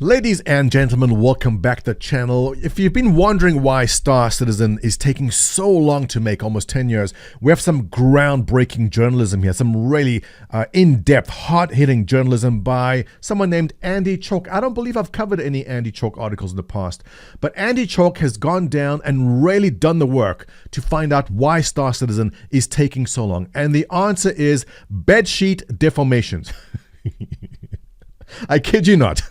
Ladies and gentlemen, welcome back to the channel. If you've been wondering why Star Citizen is taking so long to make, almost 10 years, we have some groundbreaking journalism here, some really in-depth, hard-hitting journalism by someone named Andy Chalk. I don't believe I've covered any Andy Chalk articles in the past, but Andy Chalk has gone down and really done the work to find out why Star Citizen is taking so long. And the answer is bedsheet deformations. I kid you not.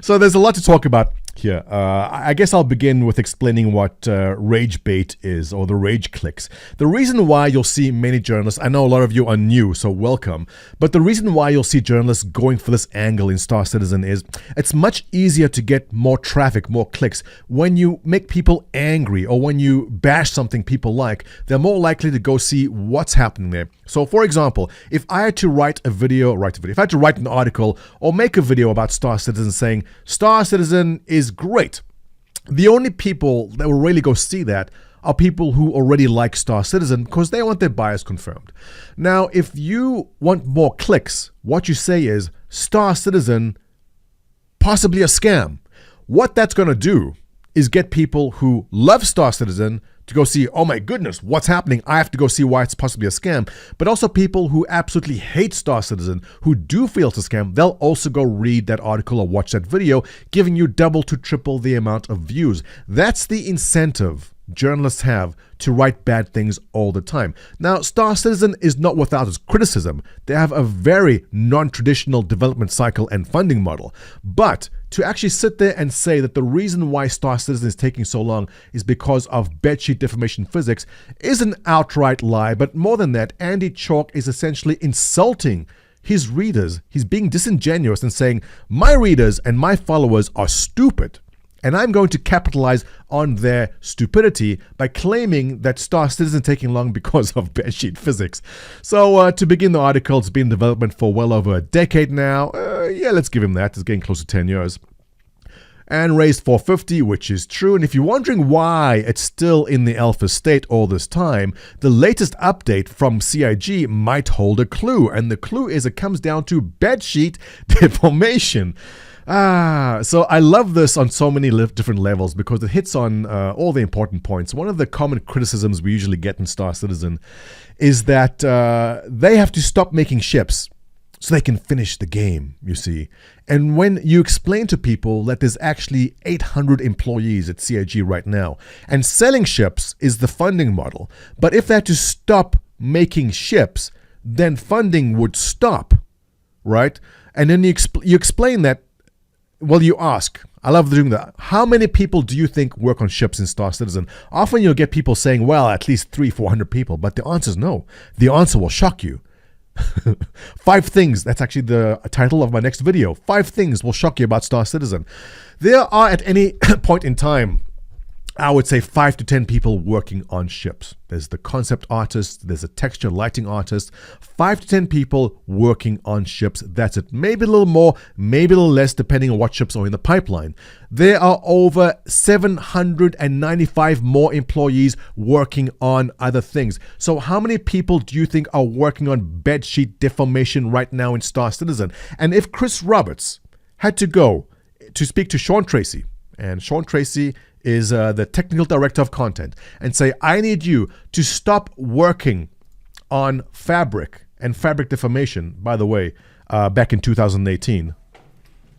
So there's a lot to talk about here. I guess I'll begin with explaining what rage bait is, or the rage clicks. The reason why you'll see many journalists, I know a lot of you are new, so welcome, but the reason why you'll see journalists going for this angle in Star Citizen is it's much easier to get more traffic, more clicks. When you make people angry or when you bash something people like, they're more likely to go see what's happening there. So for example, if I had to write a video, if I had to write an article or make a video about Star Citizen saying, Star Citizen is great, the only people that will really go see that are people who already like Star Citizen because they want their bias confirmed. Now, if you want more clicks, what you say is, Star Citizen, possibly a scam. What that's going to do is get people who love Star Citizen to go see, oh my goodness, what's happening? I have to go see why it's possibly a scam. But also people who absolutely hate Star Citizen, who do feel it's a scam, they'll also go read that article or watch that video, giving you double to triple the amount of views. That's the incentive journalists have to write bad things all the time. Now, Star Citizen is not without its criticism. They have a very non-traditional development cycle and funding model. But to actually sit there and say that the reason why Star Citizen is taking so long is because of bedsheet deformation physics is an outright lie. But more than that, Andy Chalk is essentially insulting his readers. He's being disingenuous and saying, my readers and my followers are stupid, and I'm going to capitalize on their stupidity by claiming that Star Citizen is taking long because of bedsheet physics. So to begin the article, it's been in development for well over a decade now. Yeah, let's give him that. It's getting close to 10 years. And raised 450, which is true. And if you're wondering why it's still in the alpha state all this time, the latest update from CIG might hold a clue. And the clue is it comes down to bedsheet deformation. So I love this on so many different levels because it hits on all the important points. One of the common criticisms we usually get in Star Citizen is that they have to stop making ships so they can finish the game, you see. And when you explain to people that there's actually 800 employees at CIG right now, and selling ships is the funding model, but if they had to stop making ships, then funding would stop, right? And then you explain that. Well, you ask, I love doing that. How many people do you think work on ships in Star Citizen? Often you'll get people saying, well, at least 300-400 people. But the answer is no. The answer will shock you. 5 things. That's actually the title of my next video. 5 things will shock you about Star Citizen. There are at any point in time, I would say 5 to 10 people working on ships. There's the concept artist, there's a texture lighting artist, 5 to 10 people working on ships. That's it. Maybe a little more, maybe a little less, depending on what ships are in the pipeline. There are over 795 more employees working on other things. So how many people do you think are working on bedsheet deformation right now in Star Citizen? And if Chris Roberts had to go to speak to Sean Tracy, and Sean Tracy is the technical director of content, and say, I need you to stop working on fabric and fabric deformation, by the way, back in 2018.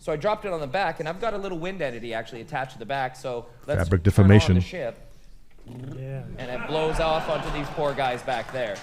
So I dropped it on the back, and I've got a little wind entity actually attached to the back, so let's fabric deformation. turn on the ship, and it blows off onto these poor guys back there.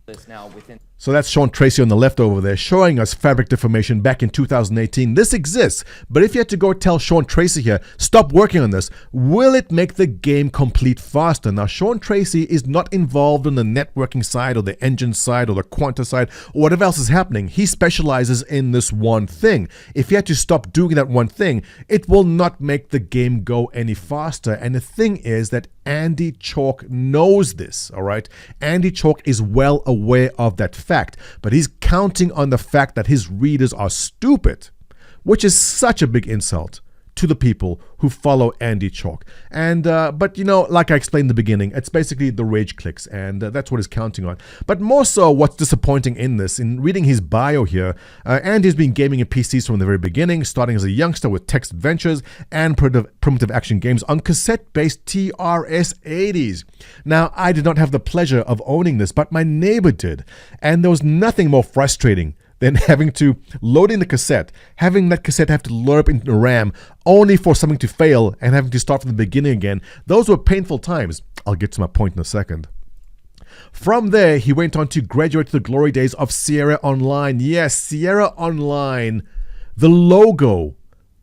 This now within. So that's Sean Tracy on the left over there showing us fabric deformation back in 2018. This exists, but if you had to go tell Sean Tracy here, stop working on this, will it make the game complete faster? Now, Sean Tracy is not involved on the networking side or the engine side or the quanta side or whatever else is happening. He specializes in this one thing. If you had to stop doing that one thing, it will not make the game go any faster. And the thing is that Andy Chalk knows this, all right? Andy Chalk is well aware of that fact, but he's counting on the fact that his readers are stupid, which is such a big insult to the people who follow Andy Chalk. And but like I explained in the beginning, it's basically the rage clicks, and that's what he's counting on. But more so, what's disappointing in this, in reading his bio here, Andy's been gaming in PCs from the very beginning, starting as a youngster with text adventures and primitive action games on cassette-based TRS-80s. Now, I did not have the pleasure of owning this, but my neighbor did, and there was nothing more frustrating than having to load in the cassette, having that cassette have to load up into the RAM, only for something to fail and having to start from the beginning again. Those were painful times. I'll get to my point in a second. From there, he went on to graduate to the glory days of Sierra Online. Yes, Sierra Online. The logo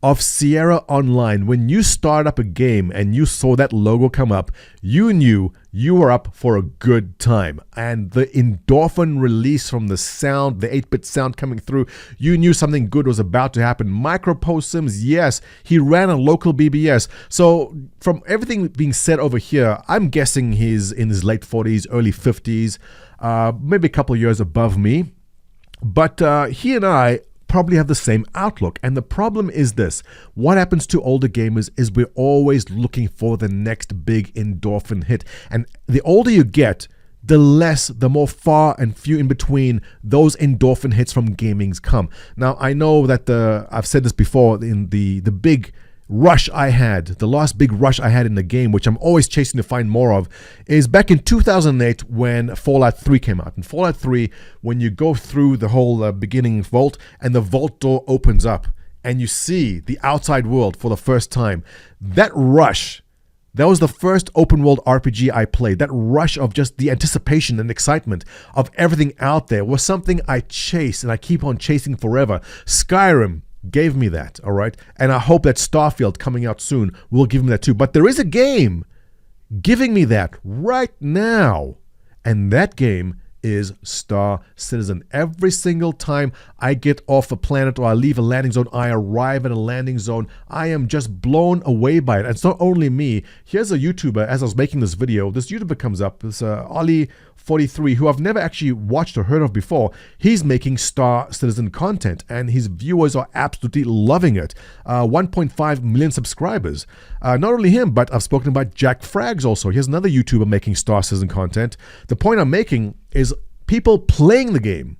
of Sierra Online. When you start up a game and you saw that logo come up, you knew you were up for a good time. And the endorphin release from the sound, the 8-bit sound coming through, you knew something good was about to happen. Microposims, yes, he ran a local BBS. So from everything being said over here, I'm guessing he's in his late 40s, early 50s, maybe a couple of years above me. But he and I probably have the same outlook. And the problem is this: what happens to older gamers is we're always looking for the next big endorphin hit. And the older you get, the more far and few in between those endorphin hits from gamings come. Now, I know that I've said this before, in the big rush I had, the last big rush I had in the game, which I'm always chasing to find more of, is back in 2008 when Fallout 3 came out. In Fallout 3, when you go through the whole beginning vault and the vault door opens up and you see the outside world for the first time, that rush, that was the first open world RPG I played. That rush of just the anticipation and excitement of everything out there was something I chase and I keep on chasing forever. Skyrim gave me that, all right? And I hope that Starfield coming out soon will give me that too. But there is a game giving me that right now, and that game is Star Citizen. Every single time I get off a planet or I leave a landing zone, I arrive at a landing zone, I am just blown away by it. And it's not only me. Here's a YouTuber, as I was making this video, this YouTuber comes up, this Ollie43, who I've never actually watched or heard of before. He's making Star Citizen content, and his viewers are absolutely loving it. 1.5 million subscribers. Not only him, but I've spoken about Jack Frags also. Here's another YouTuber making Star Citizen content. The point I'm making is people playing the game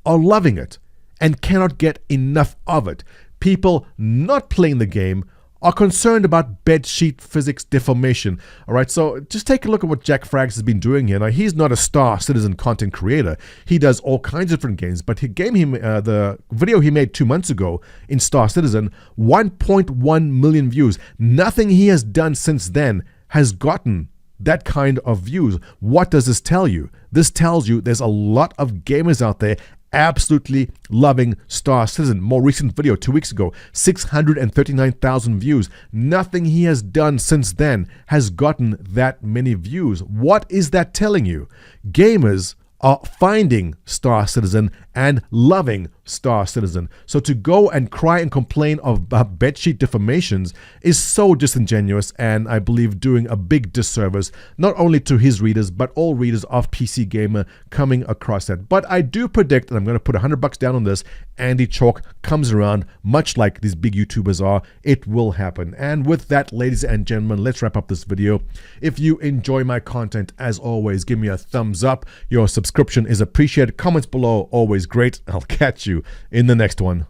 are loving it and cannot get enough of it. People not playing the game are concerned about bedsheet physics deformation. All right, so just take a look at what Jack Frags has been doing here. Now, he's not a Star Citizen content creator. He does all kinds of different games, but the video he made 2 months ago in Star Citizen, 1.1 million views. Nothing he has done since then has gotten that kind of views. What does this tell you? This tells you there's a lot of gamers out there absolutely loving Star Citizen. More recent video 2 weeks ago, 639,000 views. Nothing he has done since then has gotten that many views. What is that telling you? Gamers are finding Star Citizen and loving Star Citizen. So to go and cry and complain of bedsheet deformations is so disingenuous, and I believe doing a big disservice not only to his readers but all readers of PC Gamer coming across that. But I do predict, and I'm going to put $100 down on this, Andy Chalk comes around, much like these big YouTubers are. It will happen. And with that, ladies and gentlemen, let's wrap up this video. If you enjoy my content, as always, give me a thumbs up. Your subscription is appreciated. Comments below, always great. I'll catch you in the next one.